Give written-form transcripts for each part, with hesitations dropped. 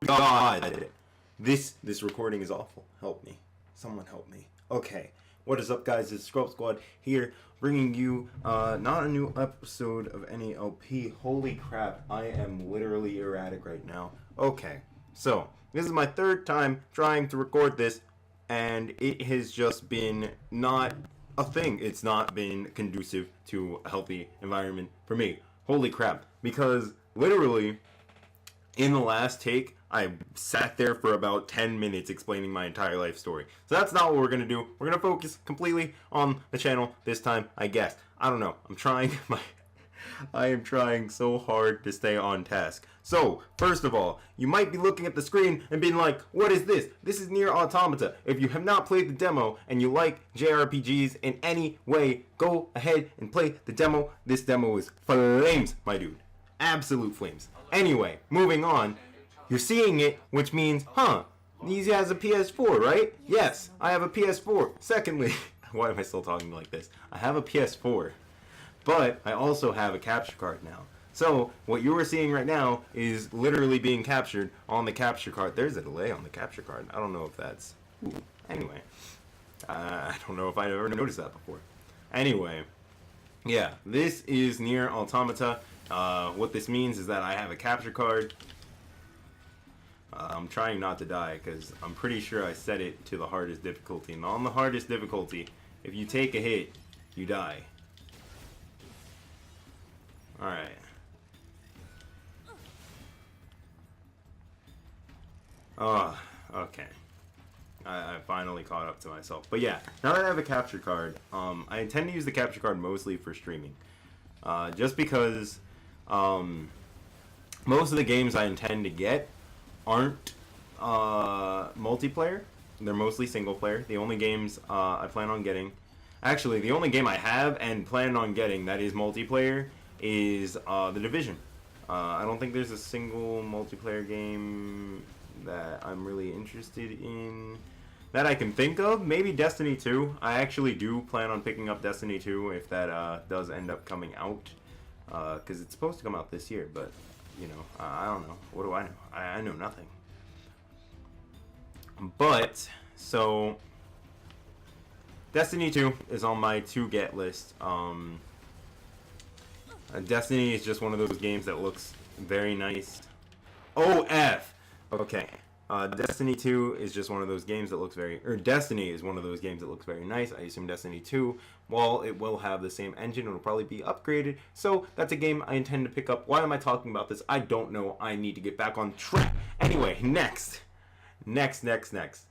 God. This recording is awful. Help me. Someone help me. Okay. What is up, guys? It's SkrelpSquad here, bringing you not a new episode of any LP. Holy crap, I am literally erratic right now. Okay, so this is my third time trying to record this, and it has just been not a thing. It's not been conducive to a healthy environment for me. Holy crap, because literally in the last take, I sat there for about 10 minutes explaining my entire life story. So that's not what we're going to do. We're going to focus completely on the channel this time, I guess. I don't know. I am trying so hard to stay on task. So, first of all, you might be looking at the screen and being like, what is this? This is Nier Automata. If you have not played the demo and you like JRPGs in any way, go ahead and play the demo. This demo is flames, my dude. Absolute flames. Anyway, moving on. You're seeing it, which means, he has a PS4, right? Yes, I have a PS4. Secondly, why am I still talking like this? I have a PS4, but I also have a capture card now. So, what you are seeing right now is literally being captured on the capture card. There's a delay on the capture card. I don't know if that's... Ooh. Anyway. I don't know if I've ever noticed that before. Anyway. Yeah, this is Nier Automata. What this means is that I have a capture card. I'm trying not to die because I'm pretty sure I set it to the hardest difficulty. And on the hardest difficulty, if you take a hit, you die. Alright. Okay. I finally caught up to myself. But yeah, now that I have a capture card, I intend to use the capture card mostly for streaming. Just because most of the games I intend to get aren't multiplayer. They're mostly single player. The only games I plan on getting... Actually, the only game I have and plan on getting that is multiplayer is The Division. I don't think there's a single multiplayer game that I'm really interested in that I can think of. Maybe Destiny 2. I actually do plan on picking up Destiny 2 if that does end up coming out. Because it's supposed to come out this year, but... You know, I don't know. What do I know? I know nothing. But, so... Destiny 2 is on my to-get list. Destiny is just one of those games that looks very nice. OF! Okay. Destiny 2 is just one of those games that looks very... Or Destiny is one of those games that looks very nice. I assume Destiny 2, while it will have the same engine, it will probably be upgraded. So, that's a game I intend to pick up. Why am I talking about this? I don't know. I need to get back on track. Anyway, next. Next. Is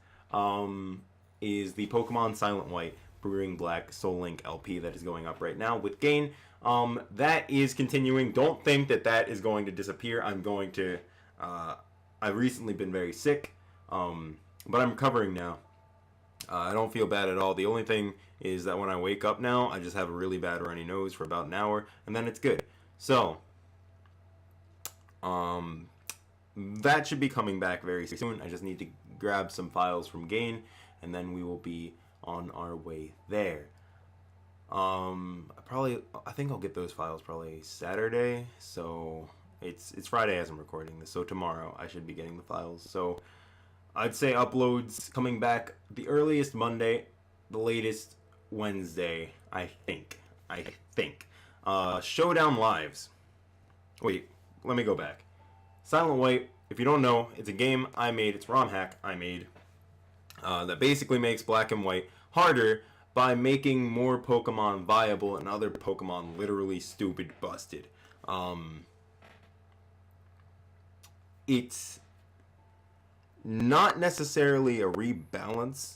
the Pokemon Silent White Brewing Black Soul Link LP that is going up right now with Gain. That is continuing. Don't think that that is going to disappear. I'm going to... I've recently been very sick, but I'm recovering now. I don't feel bad at all. The only thing is that when I wake up now, I just have a really bad runny nose for about an hour, and then it's good. So, that should be coming back very soon. I just need to grab some files from Gain, and then we will be on our way there. I think I'll get those files probably Saturday, so... It's Friday as I'm recording this, so tomorrow I should be getting the files. So I'd say uploads coming back the earliest Monday, the latest Wednesday, I think. Showdown Lives. Wait, let me go back. Silent White, if you don't know, it's a game I made, it's ROM hack I made, that basically makes Black and White harder by making more Pokemon viable and other Pokemon literally stupid busted. It's not necessarily a rebalance.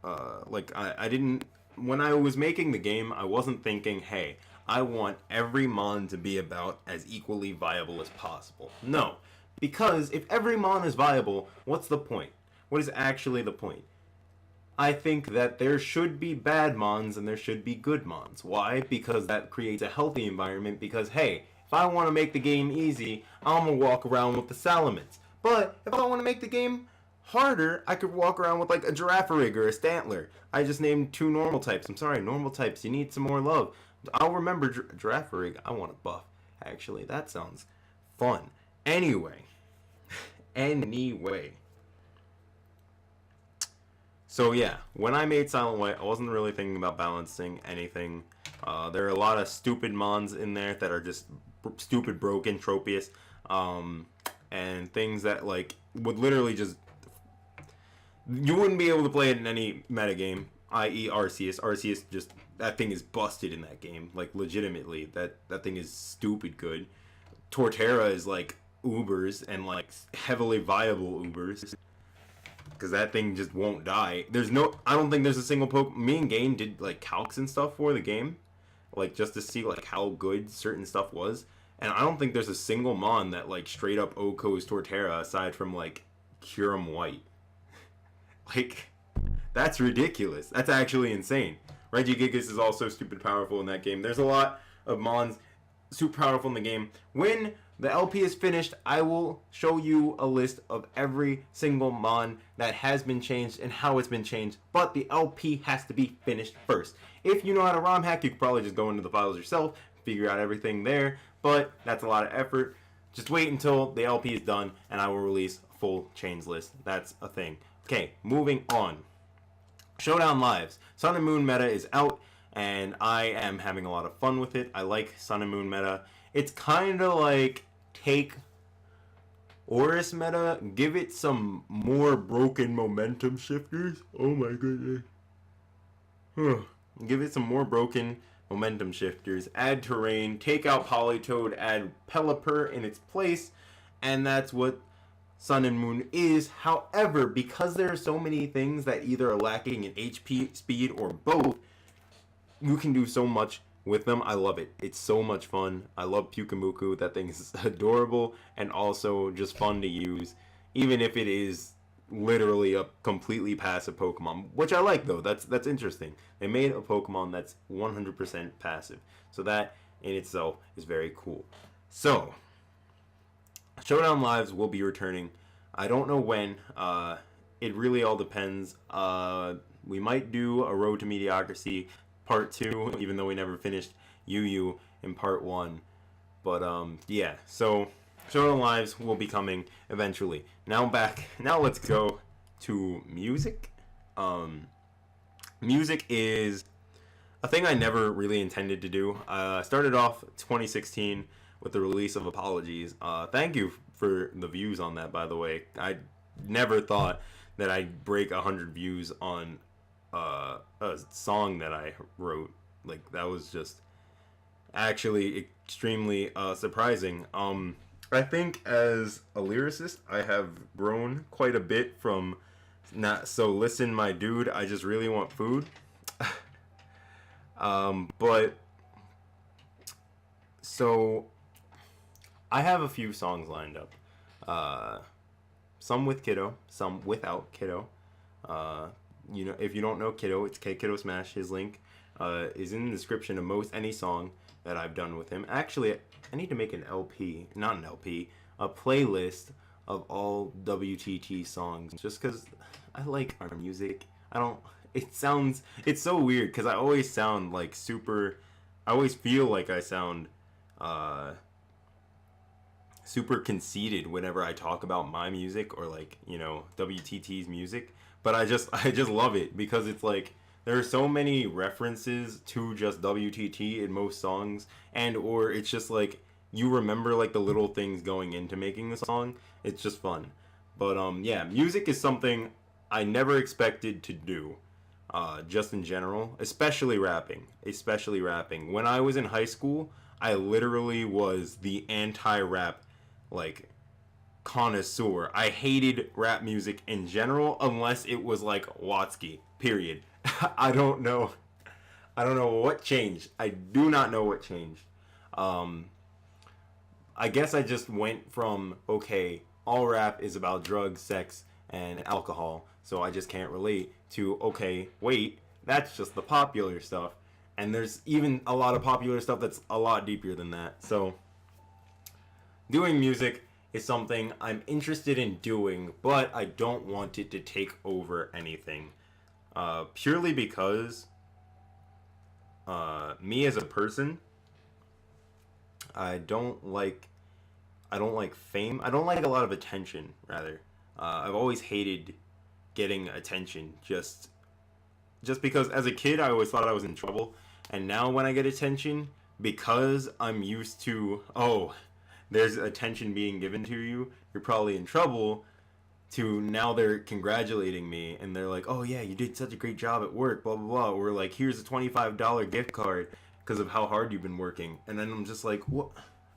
I didn't... When I was making the game, I wasn't thinking, hey, I want every mon to be about as equally viable as possible. No. Because if every mon is viable, what's the point? What is actually the point? I think that there should be bad mons and there should be good mons. Why? Because that creates a healthy environment. Because, hey... If I want to make the game easy, I'm going to walk around with the Salamence. But if I want to make the game harder, I could walk around with like a Girafarig or a Stantler. I just named 2 normal types. I'm sorry, normal types, you need some more love. I'll remember Girafarig. I want a buff. Actually, that sounds fun. Anyway, anyway. So yeah, when I made Silent White, I wasn't really thinking about balancing anything. There are a lot of stupid mons in there that are just stupid, broken, tropiest, and things that like would literally just you wouldn't be able to play it in any metagame, i.e. Arceus. Arceus just that thing is busted in that game, like legitimately. That thing is stupid good. Torterra is like Ubers and like heavily viable Ubers. Because that thing just won't die. I don't think there's a single poke. Me and Game did like calcs and stuff for the game, like just to see like how good certain stuff was. And I don't think there's a single mon that like straight up Oko's Torterra aside from like Kyurem White. Like, that's ridiculous. That's actually insane. Regigigas is also stupid powerful in that game. There's a lot of mons super powerful in the game. When the LP is finished, I will show you a list of every single mon that has been changed and how it's been changed. But the LP has to be finished first. If you know how to ROM hack, you could probably just go into the files yourself, figure out everything there. But that's a lot of effort. Just wait until the LP is done and I will release a full change list. That's a thing. Okay, moving on. Showdown Lives. Sun and Moon meta is out, and I am having a lot of fun with it. I like Sun and Moon meta. It's kind of like take Oris meta, give it some more broken momentum shifters. Oh my goodness. Give it some more broken momentum shifters. Add terrain, take out Politoed, add Pelipper in its place, and that's what Sun and Moon is. However, because there are so many things that either are lacking in HP, speed, or both, you can do so much with them. I love it. It's so much fun. I love Pyukumuku. That thing is adorable and also just fun to use, even if it is literally a completely passive Pokemon, which I like though. That's interesting. They made a Pokemon that's 100% passive, so that in itself is very cool. So Showdown Lives will be returning. I don't know when. It really all depends. We might do a Road to Mediocrity Part 2, even though we never finished UU in Part 1. But, yeah. So, Showdown Lives will be coming eventually. Now let's go to music. Music is a thing I never really intended to do. I started off 2016 with the release of Apologies. Thank you for the views on that, by the way. I never thought that I'd break 100 views on a song that I wrote. Like, that was just actually extremely surprising. I think as a lyricist, I have grown quite a bit from not so listen, my dude, I just really want food. But so I have a few songs lined up. Some with Kiddo, some without Kiddo. You know, if you don't know Kiddo, it's Kiddo Smash. His link is in the description of most any song that I've done with him. Actually, I need to make an LP, not an LP, a playlist of all WTT songs, just because I like our music. It's so weird because I always sound like I always feel like I sound super conceited whenever I talk about my music or like, you know, WTT's music. But I just love it because it's like there are so many references to just WTT in most songs, and or it's just like you remember like the little things going into making the song. It's just fun. But yeah, music is something I never expected to do. Just in general, especially rapping. When I was in high school, I literally was the anti-rap like connoisseur. I hated rap music in general unless it was like Watsky. Period. I don't know what changed. I do not know what changed. I guess I just went from, okay, all rap is about drugs, sex, and alcohol, so I just can't relate, to, okay, wait, that's just the popular stuff. And there's even a lot of popular stuff that's a lot deeper than that. So doing music is something I'm interested in doing, but I don't want it to take over anything. Purely because me as a person, I don't like I don't like fame. I don't like a lot of attention, rather. I've always hated getting attention just because as a kid I always thought I was in trouble, and now when I get attention, because I'm used to, oh, there's attention being given to you, you're probably in trouble, to now they're congratulating me and they're like, oh yeah, you did such a great job at work, blah blah blah, or like, here's a $25 gift card because of how hard you've been working. And then I'm just like, what?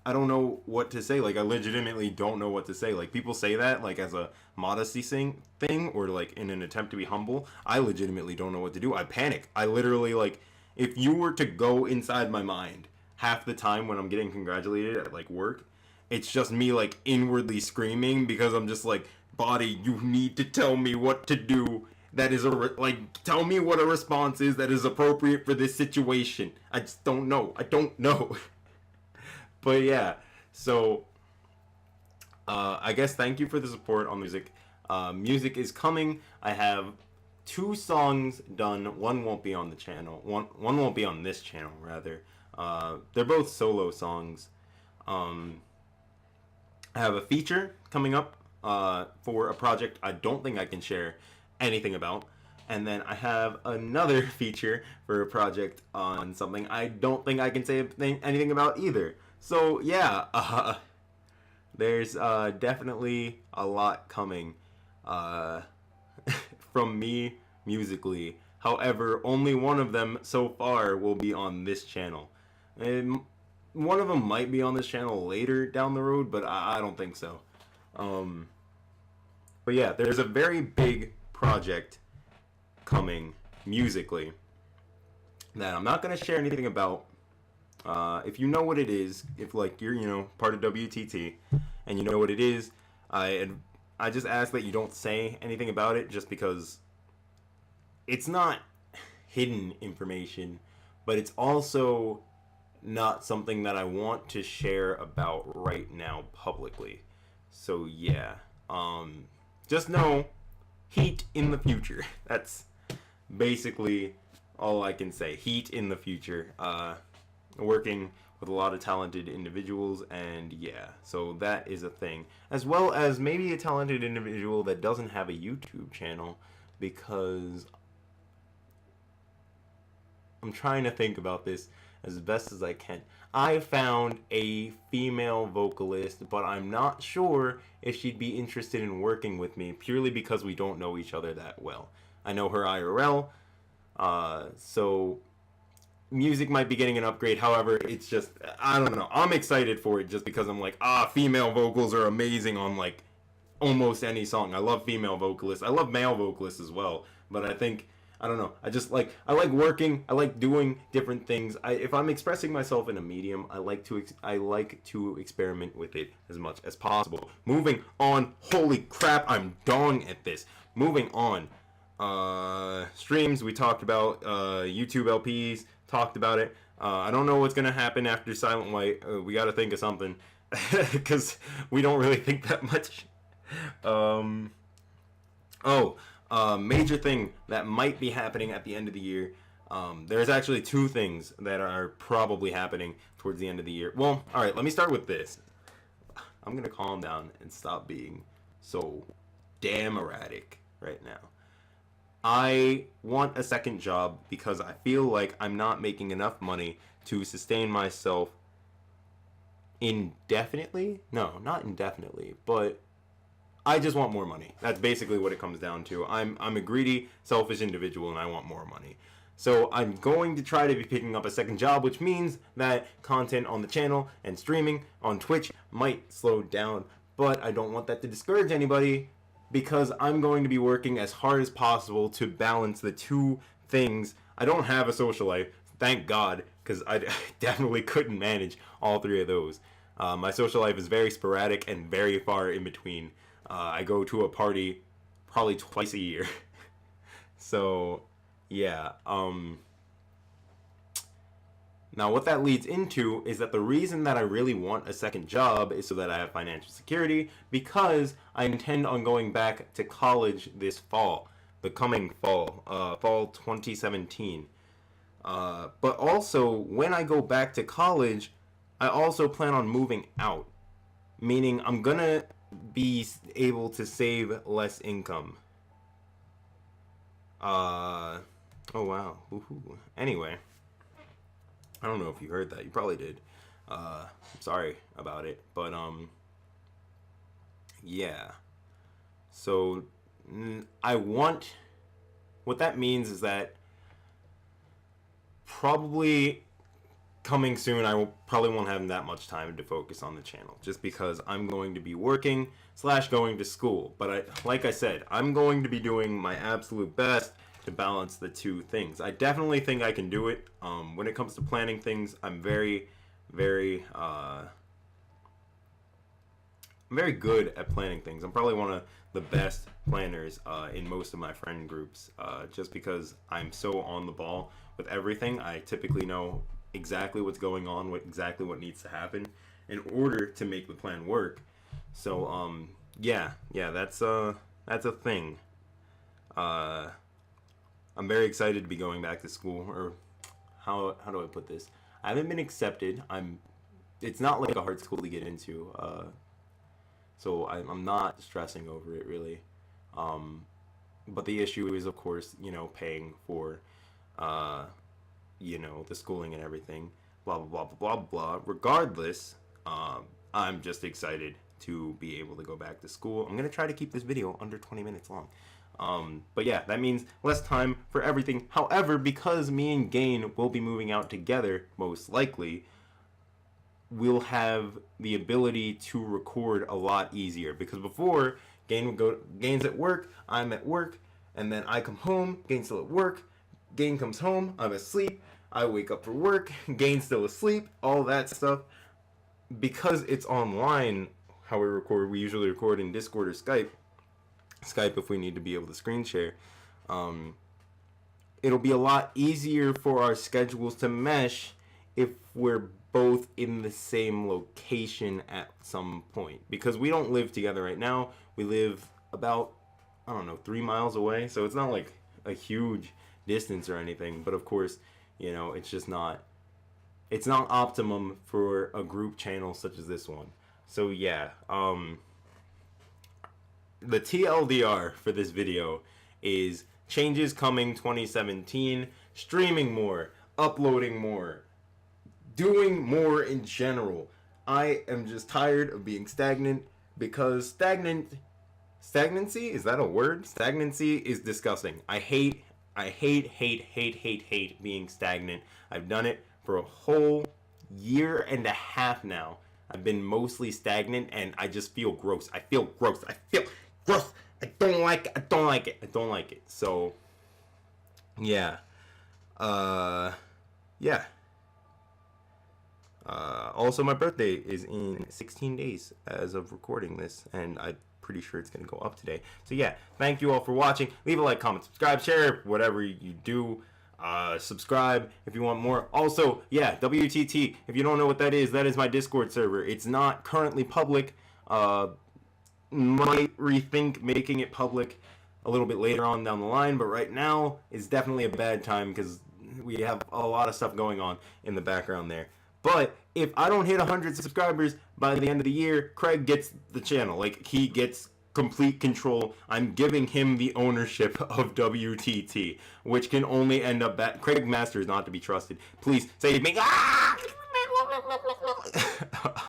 I don't know what to say. Like, I legitimately don't know what to say. Like, people say that like as a modesty thing, or like in an attempt to be humble. I legitimately don't know what to do. I panic. I literally, like, if you were to go inside my mind half the time when I'm getting congratulated at like work, it's just me like inwardly screaming because I'm just like, body, you need to tell me what to do. That is like, tell me what a response is that is appropriate for this situation. I just don't know. I don't know. But yeah, so I guess thank you for the support on music. Music is coming. I have 2 songs done. One won't be on the channel. One won't be on this channel, rather. They're both solo songs. I have a feature coming up for a project I don't think I can share anything about. And then I have another feature for a project on something I don't think I can say anything about either. So yeah, there's definitely a lot coming from me musically. However, only one of them so far will be on this channel. And one of them might be on this channel later down the road, but I don't think so. But yeah, there's a very big project coming musically that I'm not going to share anything about. If you know what it is, if like you're, part of WTT and you know what it is, I just ask that you don't say anything about it, just because it's not hidden information, but it's also not something that I want to share about right now publicly. So yeah, just know, heat in the future. That's basically all I can say. Heat in the future. Working with a lot of talented individuals, and yeah, so that is a thing, as well as maybe a talented individual that doesn't have a YouTube channel, because I'm trying to think about this as best as I can. I found a female vocalist, but I'm not sure if she'd be interested in working with me, purely because we don't know each other that well. I know her IRL, so music might be getting an upgrade. However, it's just, I don't know. I'm excited for it just because I'm like, female vocals are amazing on like almost any song. I love female vocalists. I love male vocalists as well. But I think, I don't know. I like working. I like doing different things. If I'm expressing myself in a medium, I like to experiment with it as much as possible. Moving on. Holy crap, I'm dong at this. Moving on. Streams, we talked about. YouTube LPs, talked about it. I don't know what's gonna happen after Silent White. We gotta think of something, because we don't really think that much. Major thing that might be happening at the end of the year. There's actually 2 things that are probably happening towards the end of the year. Well, alright, let me start with this. I'm gonna calm down and stop being so damn erratic right now. I want a second job because I feel like I'm not making enough money to sustain myself indefinitely. No, not indefinitely, but I just want more money. That's basically what it comes down to. I'm a greedy, selfish individual, and I want more money. So I'm going to try to be picking up a second job, which means that content on the channel and streaming on Twitch might slow down, but I don't want that to discourage anybody, because I'm going to be working as hard as possible to balance the 2 things. I don't have a social life, thank God, because I definitely couldn't manage all 3 of those. My social life is very sporadic and very far in between. I go to a party probably twice a year. So, yeah. Now, what that leads into is that the reason that I really want a second job is so that I have financial security, because I intend on going back to college this fall, the coming fall, fall 2017. But also, when I go back to college, I also plan on moving out. meaning I'm gonna be able to save less income. Oh wow. Woohoo. Anyway, I don't know if you heard that. You probably did. I'm sorry about it, but yeah. So I want. What that means is that probably coming soon, probably won't have that much time to focus on the channel, just because I'm going to be working / going to school. But like I said, I'm going to be doing my absolute best to balance the two things. I definitely think I can do it. When it comes to planning things, I'm very good at planning things. I'm probably one of the best planners in most of my friend groups, just because I'm so on the ball with everything. I typically know exactly what's going on, exactly what needs to happen in order to make the plan work. So yeah, that's a thing. I'm very excited to be going back to school, or how do I put this? I haven't been accepted. It's not like a hard school to get into, so I'm not stressing over it really. But the issue is, of course, paying for the schooling and everything, blah blah blah blah blah. Regardless, I'm just excited to be able to go back to school. I'm gonna try to keep this video under 20 minutes long. But yeah, that means less time for everything. However, because me and Gain will be moving out together, most likely, we'll have the ability to record a lot easier. Because before, Gain's at work, I'm at work, and then I come home, Gain's still at work, Gain comes home, I'm asleep, I wake up for work, Gain's still asleep, all that stuff. Because it's online, how we record, we usually record in Discord or Skype if we need to be able to screen share. It'll be a lot easier for our schedules to mesh if we're both in the same location at some point, because we don't live together right now. We live about, I don't know, 3 miles away, so it's not like a huge distance or anything, but of course, it's just not optimum for a group channel such as this one. So yeah, the TLDR for this video is changes coming 2017, streaming more, uploading more, doing more in general. I am just tired of being stagnant, because stagnancy, is that a word? Stagnancy is disgusting. I hate being stagnant. I've done it for a whole year and a half now. I've been mostly stagnant, and I just feel gross. I feel gross. I don't like it. So yeah. Yeah. Also, my birthday is in 16 days as of recording this, and I'm pretty sure it's going to go up today. So yeah, thank you all for watching. Leave a like, comment, subscribe, share, whatever you do. Subscribe if you want more. Also, yeah, WTT, if you don't know what that is my Discord server. It's not currently public. Might rethink making it public a little bit later on down the line, but right now is definitely a bad time because we have a lot of stuff going on in the background there. But if I don't hit 100 subscribers by the end of the year, Craig gets the channel. Like, he gets complete control. I'm giving him the ownership of WTT, which can only end up bad. Craig Master is not to be trusted. Please save me. Ah!